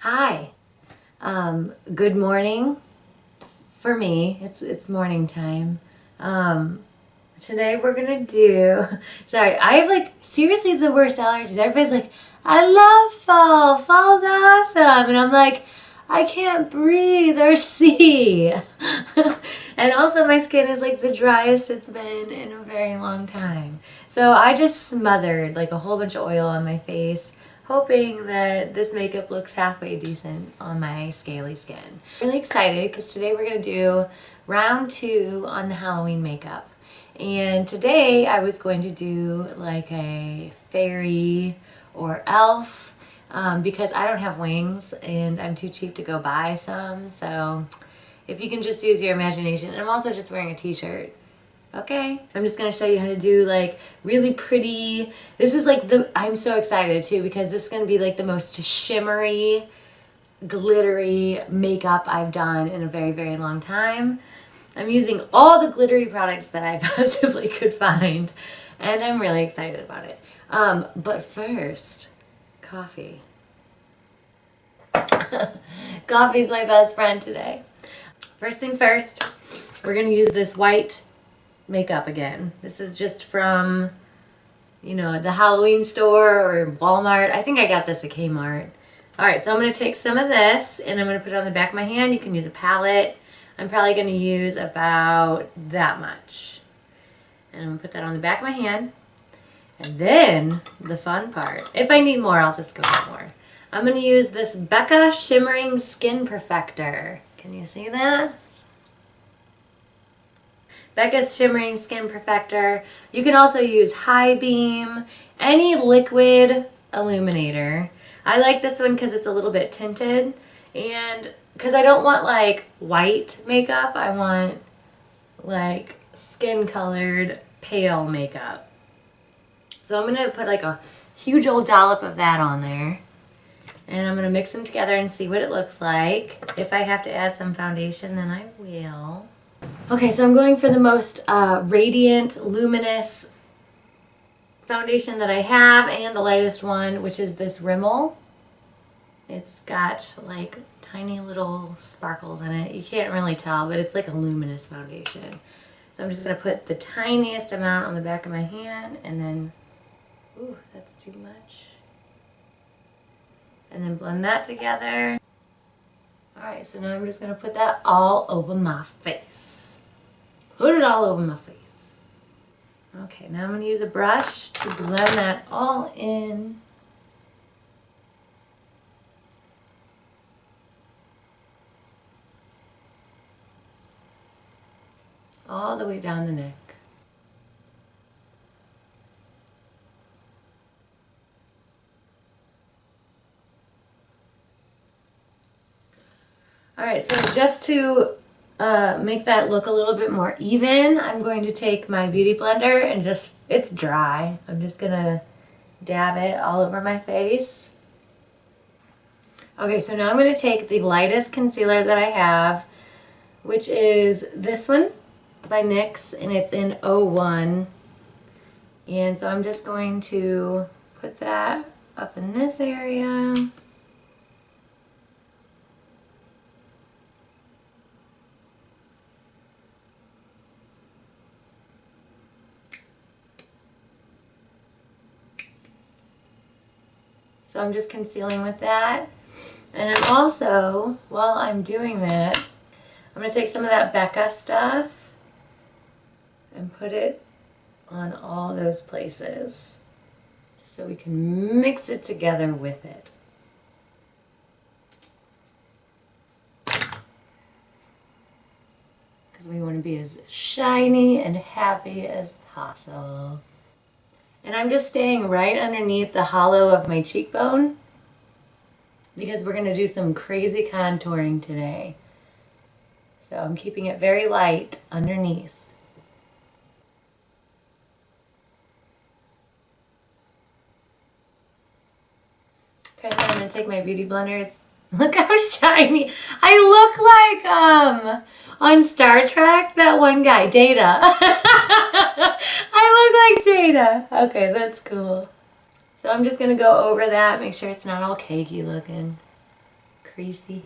Hi. Good morning for me. It's morning time. Today we're gonna do. Sorry, I have like seriously the worst allergies. Everybody's like, I love fall. Fall's awesome, and I'm like, I can't breathe or see. And also my skin is like the driest it's been in a very long time. So I just smothered like a whole bunch of oil on my face, hoping that this makeup looks halfway decent on my scaly skin. Really excited because today we're going to do round 2 on the Halloween makeup. And today I was going to do like a fairy or elf because I don't have wings and I'm too cheap to go buy some. So if you can just use your imagination. And I'm also just wearing a t-shirt. Okay, I'm just gonna show you how to do like really pretty. This is like I'm so excited too because this is gonna be like the most shimmery, glittery makeup I've done in a very, very long time. I'm using all the glittery products that I possibly could find, and I'm really excited about it. But first, coffee. Coffee's my best friend today. First things first, we're gonna use this white makeup again. This is just from, the Halloween store or Walmart. I think I got this at Kmart. Alright, so I'm going to take some of this and I'm going to put it on the back of my hand. You can use a palette. I'm probably going to use about that much. And I'm going to put that on the back of my hand. And then, the fun part. If I need more, I'll just go get more. I'm going to use this Becca Shimmering Skin Perfector. Can you see that? Becca's Shimmering Skin Perfector. You can also use High Beam, any liquid illuminator. I like this one because it's a little bit tinted, and because I don't want like white makeup, I want like skin colored pale makeup. So I'm going to put like a huge old dollop of that on there, and I'm going to mix them together and see what it looks like. If I have to add some foundation, then I will. Okay, so I'm going for the most radiant, luminous foundation that I have and the lightest one, which is this Rimmel. It's got like tiny little sparkles in it. You can't really tell, but it's like a luminous foundation. So I'm just going to put the tiniest amount on the back of my hand and then, ooh, that's too much. And then blend that together. Alright, so now I'm just going to put that all over my face. Put it all over my face. Okay, now I'm going to use a brush to blend that all in. All the way down the neck. Alright, so just to make that look a little bit more even, I'm going to take my beauty blender and it's dry. I'm just going to dab it all over my face. Okay, so now I'm going to take the lightest concealer that I have, which is this one by NYX, and it's in 01. And so I'm just going to put that up in this area. So I'm just concealing with that. And I'm also, while I'm doing that, I'm going to take some of that Becca stuff and put it on all those places so we can mix it together with it. Because we want to be as shiny and happy as possible. And I'm just staying right underneath the hollow of my cheekbone because we're going to do some crazy contouring today. So I'm keeping it very light underneath. Okay, so I'm going to take my beauty blender. Look how shiny. I look like on Star Trek, that one guy, Data. I look like Data. Okay, that's cool. So I'm just going to go over that, make sure it's not all cakey looking. creasy.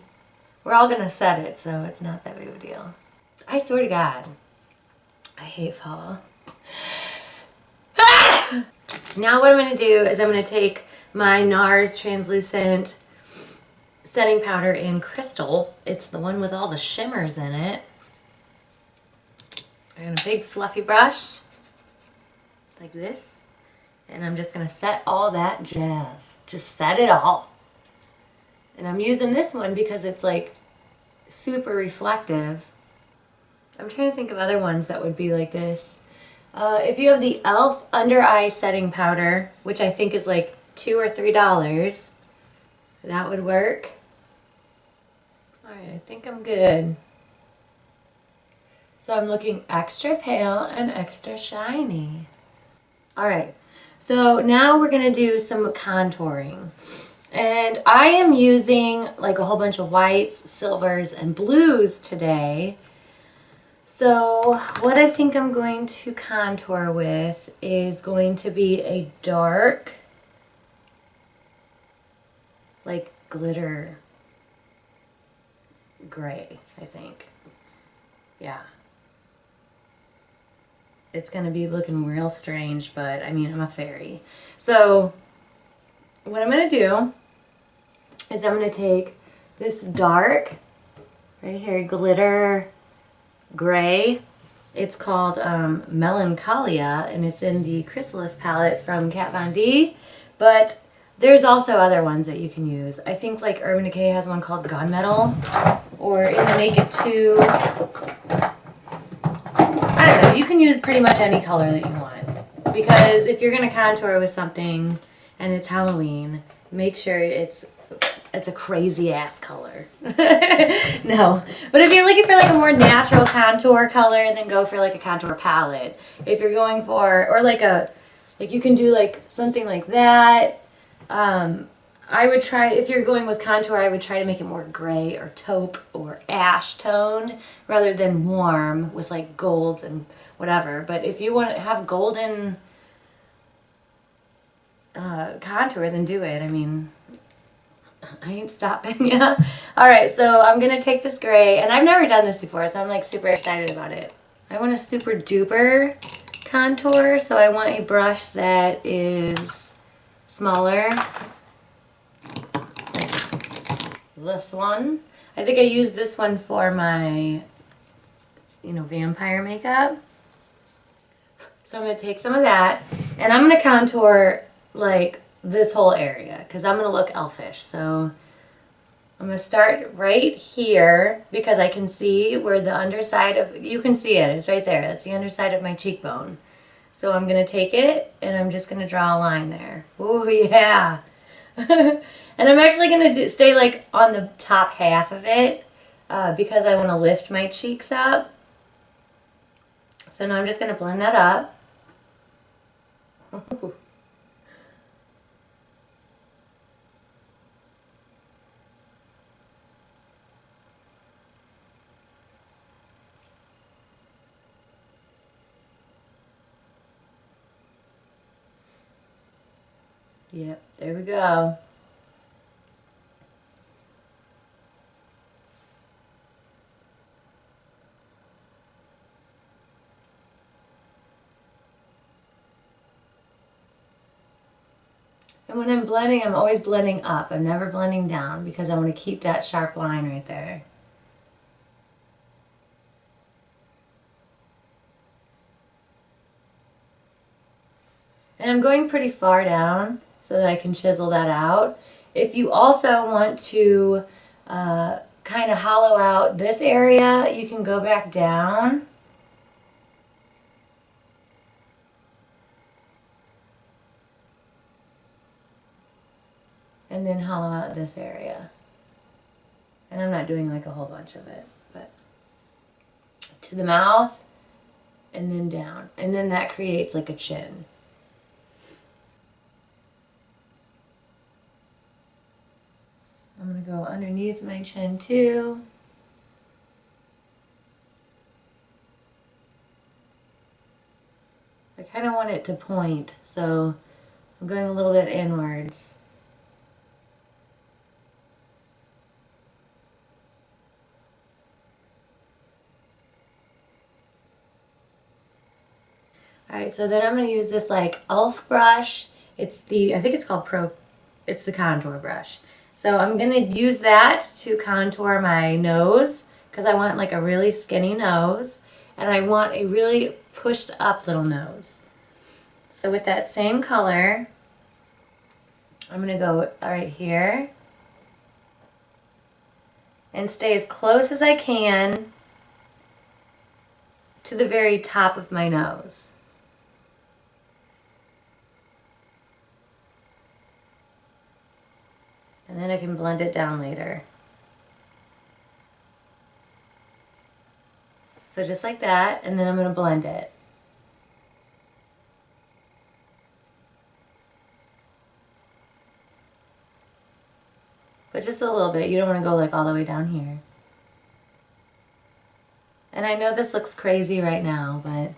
We're all gonna set it, so it's not that big of a deal. I swear to God, I hate fall. Now what I'm gonna do is I'm gonna take my NARS translucent setting powder in Crystal. It's the one with all the shimmers in it. I got a big fluffy brush, like this. And I'm just gonna set all that jazz. Just set it all. And I'm using this one because it's like super reflective. I'm trying to think of other ones that would be like this. If you have the e.l.f. under eye setting powder, which I think is like $2 or $3, that would work. Alright, I think I'm good. So I'm looking extra pale and extra shiny. Alright, so now we're going to do some contouring. And I am using like a whole bunch of whites, silvers, and blues today. So what I think I'm going to contour with is going to be a dark, like glitter gray, I think. Yeah. It's going to be looking real strange, but I mean, I'm a fairy. So what I'm going to do is I'm going to take this dark, right here, glitter gray. It's called Melancholia, and it's in the Chrysalis palette from Kat Von D. But there's also other ones that you can use. I think like Urban Decay has one called Gunmetal, or in the Naked 2. I don't know, you can use pretty much any color that you want. Because if you're going to contour with something and it's Halloween, make sure it's a crazy ass color. No. But if you're looking for like a more natural contour color, then go for like a contour palette. If you're going for, or like you can do like something like that. I would try, if you're going with contour, I would try to make it more gray or taupe or ash toned rather than warm with like golds and whatever. But if you want to have golden contour, then do it. I mean, I ain't stopping ya. Alright, so I'm going to take this gray, and I've never done this before, so I'm like super excited about it. I want a super duper contour, so I want a brush that is smaller. This one. I think I used this one for my, vampire makeup. So I'm going to take some of that, and I'm going to contour like this whole area because I'm going to look elfish. So I'm going to start right here because I can see where the underside of, you can see it, it's right there. That's the underside of my cheekbone. So I'm going to take it and I'm just going to draw a line there. Ooh, yeah. And I'm actually going to stay like on the top half of it because I want to lift my cheeks up. So now I'm just going to blend that up. Yep, there we go. And when I'm blending, I'm always blending up. I'm never blending down because I want to keep that sharp line right there. And I'm going pretty far down so that I can chisel that out. If you also want to kind of hollow out this area, you can go back down. And then hollow out this area. And I'm not doing like a whole bunch of it, but to the mouth and then down. And then that creates like a chin. I'm going to go underneath my chin too. I kind of want it to point, so I'm going a little bit inwards. Alright, so then I'm going to use this like e.l.f. brush. It's the, I think it's called it's the contour brush. So I'm going to use that to contour my nose because I want like a really skinny nose and I want a really pushed up little nose. So with that same color, I'm going to go right here and stay as close as I can to the very top of my nose. And then I can blend it down later. So just like that, and then I'm going to blend it. But just a little bit. You don't want to go like all the way down here. And I know this looks crazy right now, but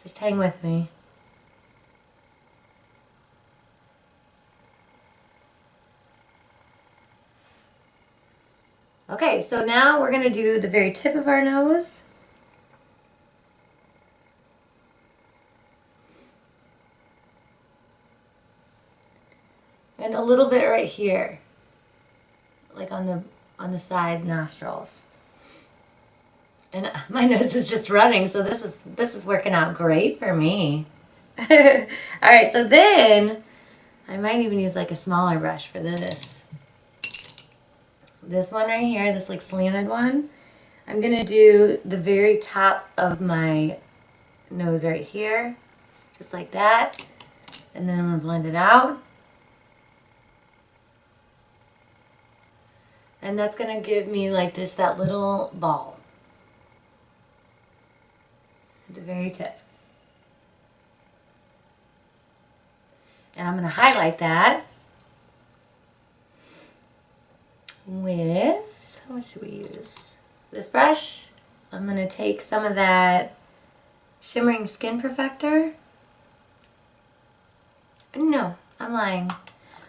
just hang with me. Okay, so now we're going to do the very tip of our nose. And a little bit right here. Like on the side nostrils. And my nose is just running, so this is working out great for me. Alright, so then I might even use like a smaller brush for this. This one right here, this like slanted one, I'm going to do the very top of my nose right here, just like that, and then I'm going to blend it out. And that's going to give me like just that little ball at the very tip. And I'm going to highlight that with, what should we use? This brush. I'm going to take some of that Shimmering Skin Perfector. No, I'm lying.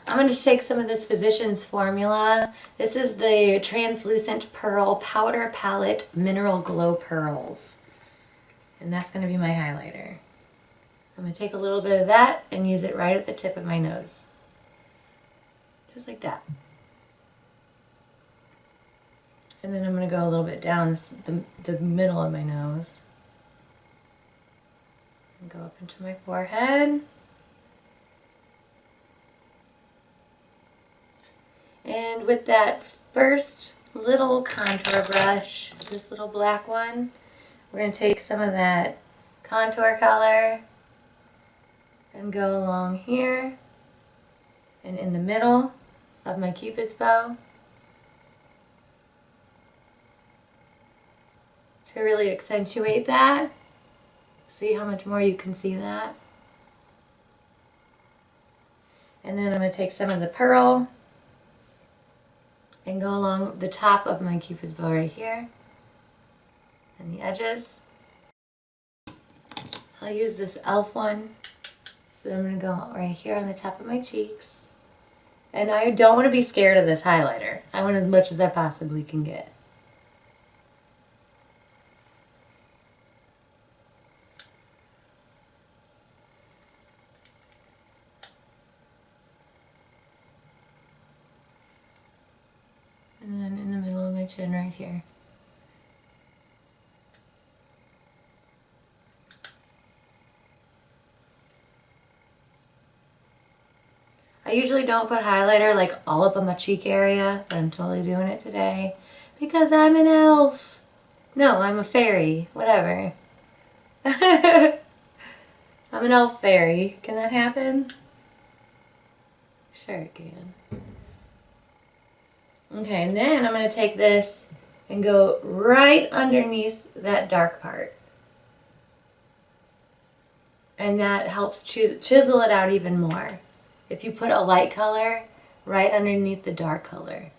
I'm going to take some of this Physicians Formula. This is the Translucent Pearl Powder Palette Mineral Glow Pearls. And that's going to be my highlighter. So I'm going to take a little bit of that and use it right at the tip of my nose. Just like that. And then I'm going to go a little bit down the middle of my nose. And go up into my forehead. And with that first little contour brush, this little black one, we're going to take some of that contour color and go along here and in the middle of my Cupid's bow to really accentuate that. See how much more you can see that? And then I'm going to take some of the pearl and go along the top of my Cupid's bow right here and the edges. I'll use this e.l.f. one. So I'm going to go right here on the top of my cheeks. And I don't want to be scared of this highlighter. I want as much as I possibly can get. And then in the middle of my chin right here. I usually don't put highlighter like all up on my cheek area, but I'm totally doing it today because I'm an elf. No, I'm a fairy. Whatever. I'm an elf fairy. Can that happen? Sure it can. Okay, and then I'm going to take this and go right underneath that dark part. And that helps chisel it out even more. If you put a light color right underneath the dark color.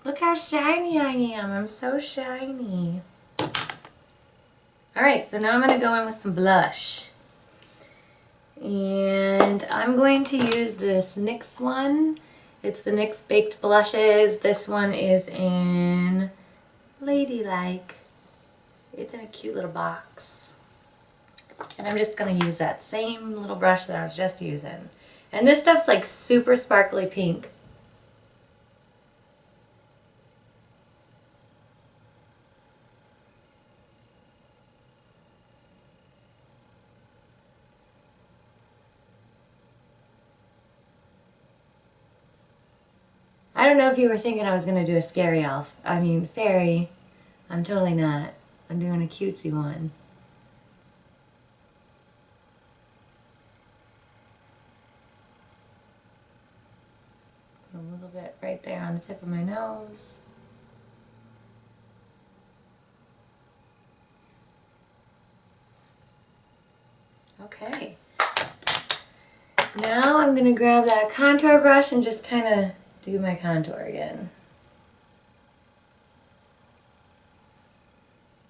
Look how shiny I am. I'm so shiny. Alright, so now I'm going to go in with some blush. And I'm going to use this NYX one. It's the NYX Baked Blushes. This one is in Ladylike. It's in a cute little box. And I'm just going to use that same little brush that I was just using. And this stuff's like super sparkly pink. I don't know if you were thinking I was going to do a scary elf. I mean, fairy. I'm totally not. I'm doing a cutesy one. Put a little bit right there on the tip of my nose. Okay. Now I'm going to grab that contour brush and just kind of do my contour again.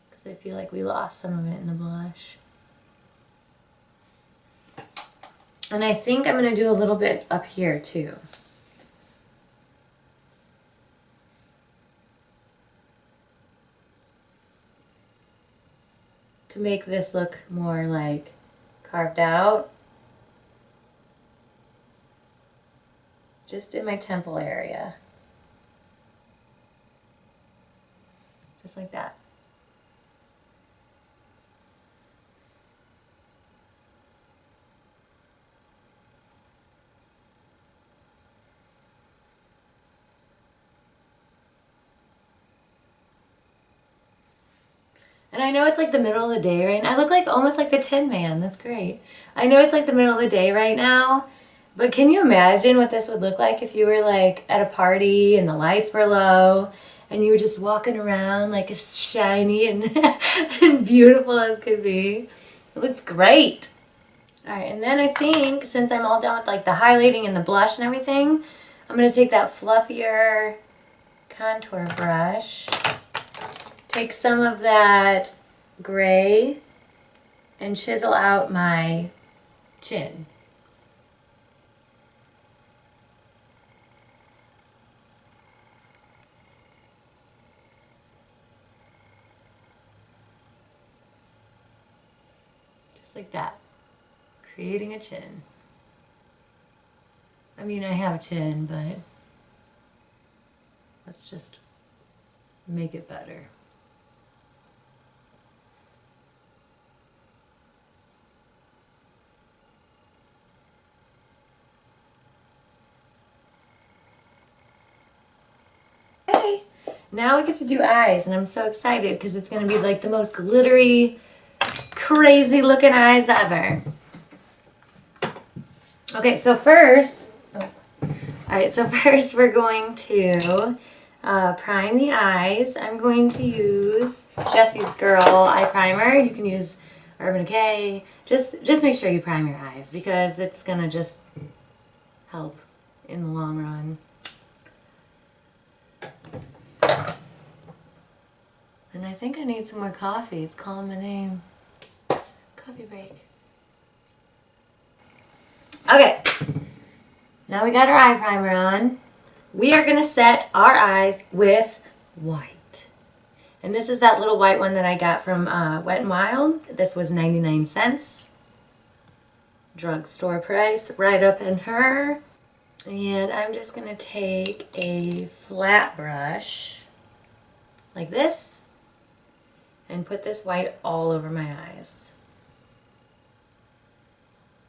Because I feel like we lost some of it in the blush. And I think I'm going to do a little bit up here too. To make this look more like carved out. Just in my temple area. Just like that. And I know it's like the middle of the day right now. I look like almost like the Tin Man. That's great. I know it's like the middle of the day right now. But can you imagine what this would look like if you were like at a party and the lights were low and you were just walking around like as shiny and, and beautiful as could be? It looks great. Alright, and then I think since I'm all done with like the highlighting and the blush and everything, I'm going to take that fluffier contour brush, take some of that gray and chisel out my chin. Like that, creating a chin. I mean, I have a chin, but let's just make it better. Okay, now we get to do eyes, and I'm so excited because it's going to be like the most glittery, crazy looking eyes ever. Okay, so first, we're going to prime the eyes. I'm going to use Jessie's Girl Eye Primer. You can use Urban Decay. Just make sure you prime your eyes because it's gonna just help in the long run. And I think I need some more coffee. It's calling my name. Coffee break. Okay, now we got our eye primer on. We are going to set our eyes with white. And this is that little white one that I got from Wet n Wild. This was 99 cents. Drugstore price, right up in her. And I'm just going to take a flat brush, like this, and put this white all over my eyes.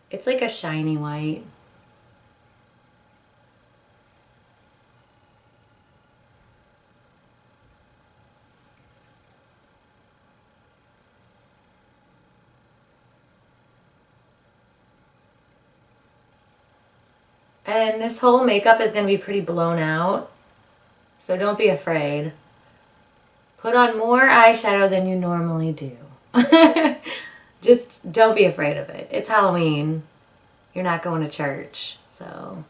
It's like a shiny white. And this whole makeup is going to be pretty blown out, so don't be afraid. Put on more eyeshadow than you normally do. Just don't be afraid of it. It's Halloween. You're not going to church, so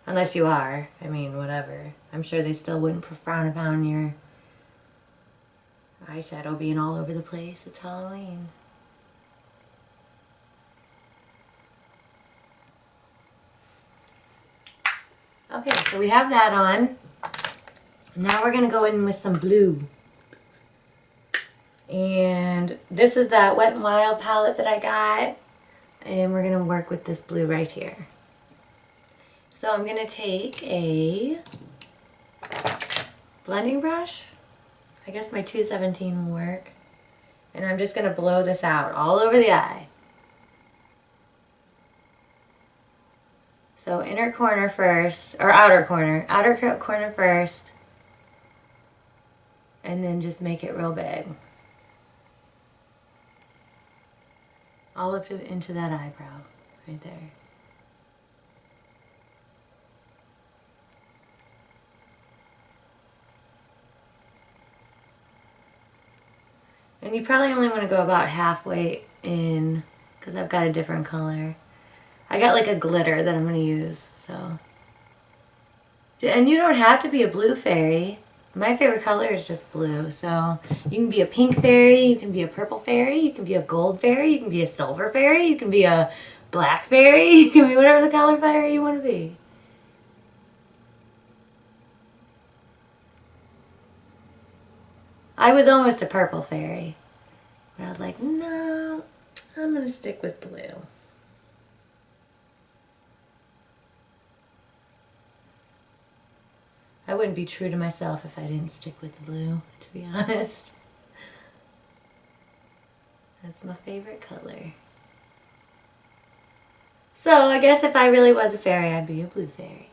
unless you are, I mean, whatever. I'm sure they still wouldn't frown upon your eyeshadow being all over the place. It's Halloween. Okay, so we have that on. Now we're gonna go in with some blue. And this is that Wet n Wild palette that I got. And we're gonna work with this blue right here. So I'm gonna take a blending brush. I guess my 217 will work. And I'm just gonna blow this out all over the eye. So inner corner first, or outer corner first. And then just make it real big. All up into that eyebrow, right there. And you probably only want to go about halfway in, because I've got a different color. I got like a glitter that I'm going to use, so. And you don't have to be a blue fairy. My favorite color is just blue, so you can be a pink fairy, you can be a purple fairy, you can be a gold fairy, you can be a silver fairy, you can be a black fairy, you can be whatever the color fairy you want to be. I was almost a purple fairy, but I was like, no, I'm going to stick with blue. I wouldn't be true to myself if I didn't stick with blue, to be honest. That's my favorite color. So I guess if I really was a fairy, I'd be a blue fairy.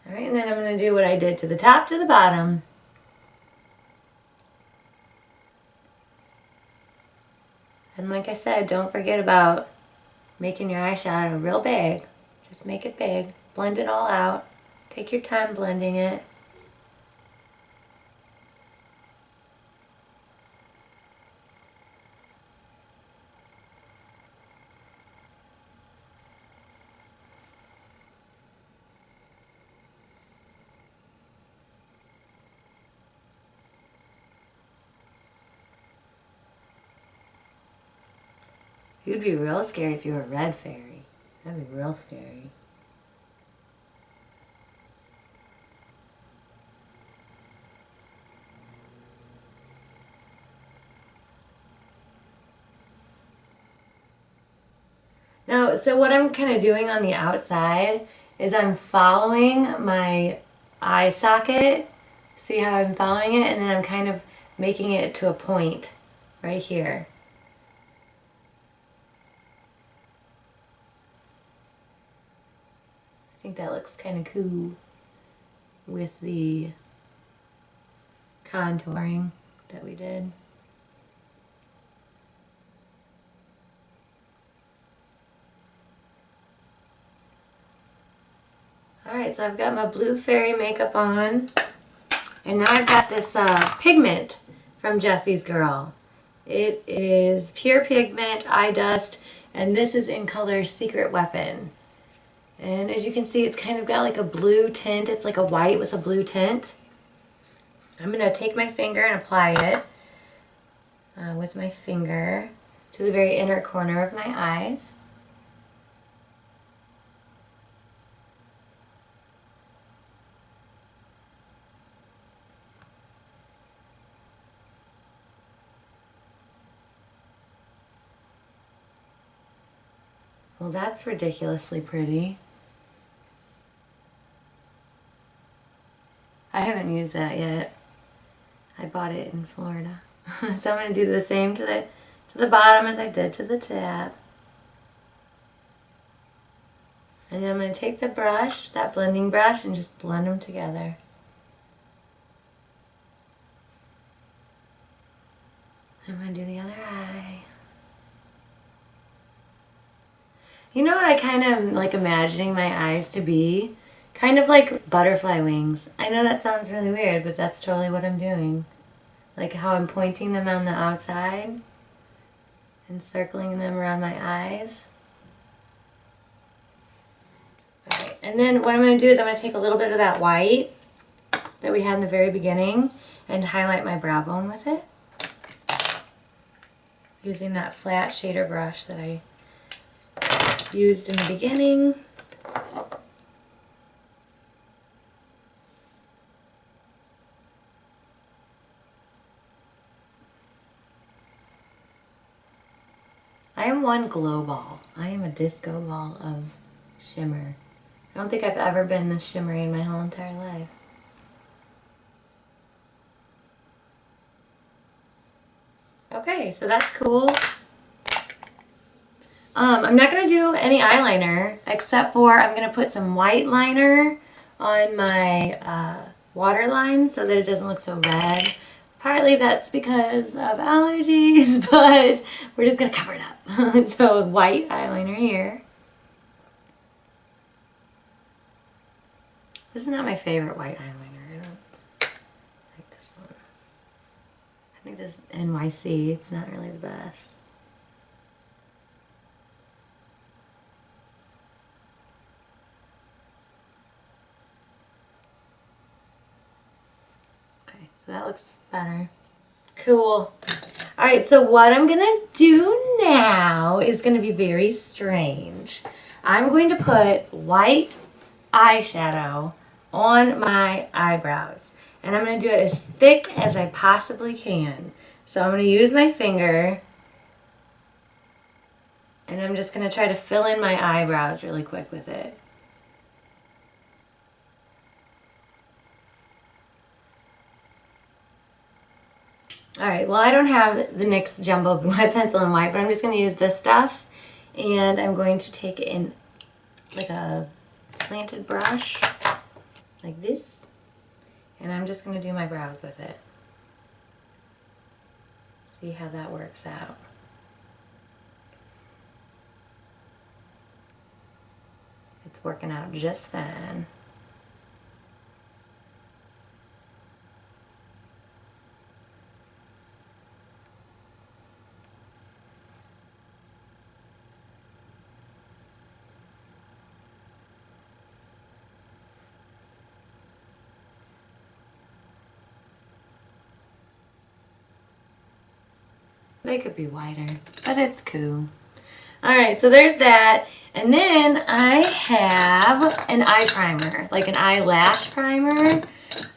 Alright, and then I'm going to do what I did to the top to the bottom. And like I said, don't forget about making your eyeshadow real big. Just make it big. Blend it all out. Take your time blending it. You'd be real scary if you were a red fairy. That'd be real scary. Now, so what I'm kind of doing on the outside is I'm following my eye socket. See how I'm following it? And then I'm kind of making it to a point right here. I think that looks kind of cool with the contouring that we did. Alright, so I've got my blue fairy makeup on. And now I've got this pigment from Jessie's Girl. It is Pure Pigment Eye Dust, and this is in color Secret Weapon. And as you can see, it's kind of got like a blue tint. It's like a white with a blue tint. I'm going to take my finger and apply it with my finger to the very inner corner of my eyes. Well, that's ridiculously pretty. I haven't used that yet. I bought it in Florida. So I'm going to do the same to the bottom as I did to the tip. And then I'm going to take the brush, that blending brush, and just blend them together. I'm going to do the other eye. You know what I kind of am like imagining my eyes to be? Kind of like butterfly wings. I know that sounds really weird, but that's totally what I'm doing. Like how I'm pointing them on the outside and circling them around my eyes. Alright, and then what I'm going to do is I'm going to take a little bit of that white that we had in the very beginning and highlight my brow bone with it. using that flat shader brush that I used in the beginning. I am one glow ball. I am a disco ball of shimmer. I don't think I've ever been this shimmery in my whole entire life. Okay, so that's cool. I'm not going to do any eyeliner except for I'm going to put some white liner on my waterline so that it doesn't look so red. Partly that's because of allergies, but we're just going to cover it up. So white eyeliner here. This is not my favorite white eyeliner. I don't like this one. I think this NYC, it's not really the best. Okay, so that looks better. Cool. Alright, so what I'm going to do now is going to be very strange. I'm going to put white eyeshadow on my eyebrows. And I'm going to do it as thick as I possibly can. So I'm going to use my finger. And I'm just going to try to fill in my eyebrows really quick with it. Alright, well I don't have the NYX Jumbo Wet Pencil in white, but I'm just going to use this stuff. And I'm going to take it in like a slanted brush, like this. And I'm just going to do my brows with it. See how that works out. It's working out just fine. They could be whiter, but it's cool. Alright, so there's that. And then I have an eye primer, like an eyelash primer.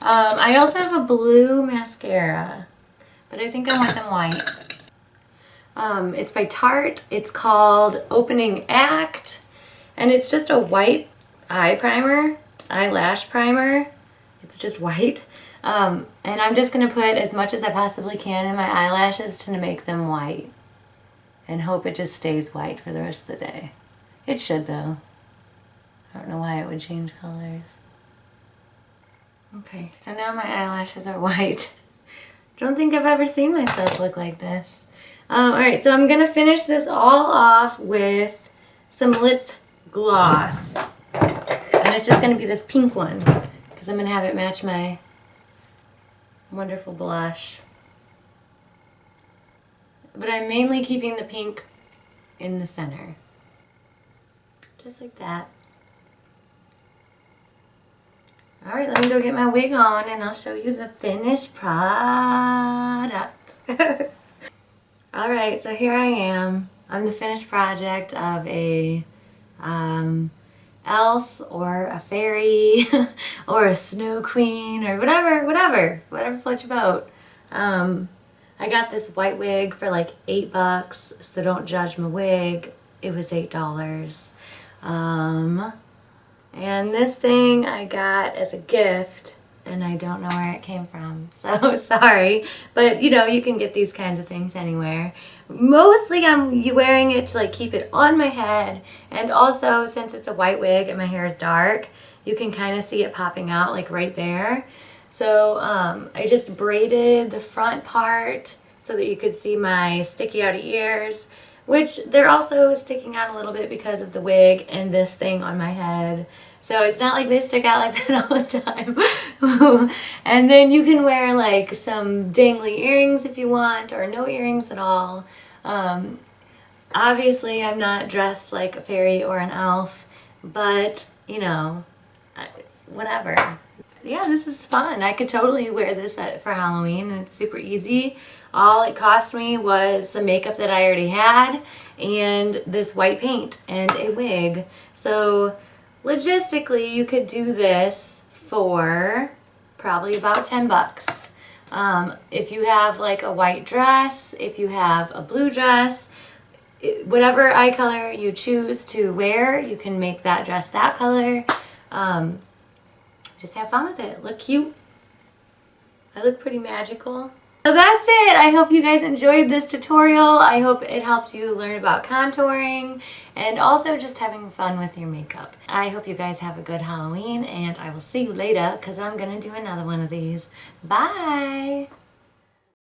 I also have a blue mascara, but I think I want them white. It's by Tarte. It's called Opening Act. And it's just a white eye primer, eyelash primer. It's just white. And I'm just going to put as much as I possibly can in my eyelashes to make them white. And hope it just stays white for the rest of the day. It should though. I don't know why it would change colors. Okay, so now my eyelashes are white. Don't think I've ever seen myself look like this. Alright, so I'm going to finish this all off with some lip gloss. And it's just going to be this pink one. Because I'm going to have it match my wonderful blush. But I'm mainly keeping the pink in the center. Just like that. Alright, let me go get my wig on and I'll show you the finished product. Alright, so here I am. I'm the finished project of a elf or a fairy or a snow queen or whatever floats your boat. I got this white wig for like $8, so don't judge my wig. It was $8. And this thing I got as a gift, and I don't know where it came from, so sorry. But you know, you can get these kinds of things anywhere. Mostly I'm wearing it to like keep it on my head, and also since it's a white wig and my hair is dark, you can kind of see it popping out like right there. So I just braided the front part so that you could see my sticky outy ears, which they're also sticking out a little bit because of the wig and this thing on my head. So it's not like they stick out like that all the time. And then you can wear like some dangly earrings if you want, or no earrings at all. Obviously I'm not dressed like a fairy or an elf, but you know, whatever. yeah, this is fun. I could totally wear this for Halloween, and it's super easy. All it cost me was some makeup that I already had and this white paint and a wig. So logistically, you could do this for probably about 10 bucks. If you have like a white dress, if you have a blue dress, whatever eye color you choose to wear, you can make that dress that color. Just have fun with it. Look cute. I look pretty magical. So that's it. I hope you guys enjoyed this tutorial. I hope it helped you learn about contouring and also just having fun with your makeup. I hope you guys have a good Halloween, and I will see you later because I'm going to do another one of these. Bye!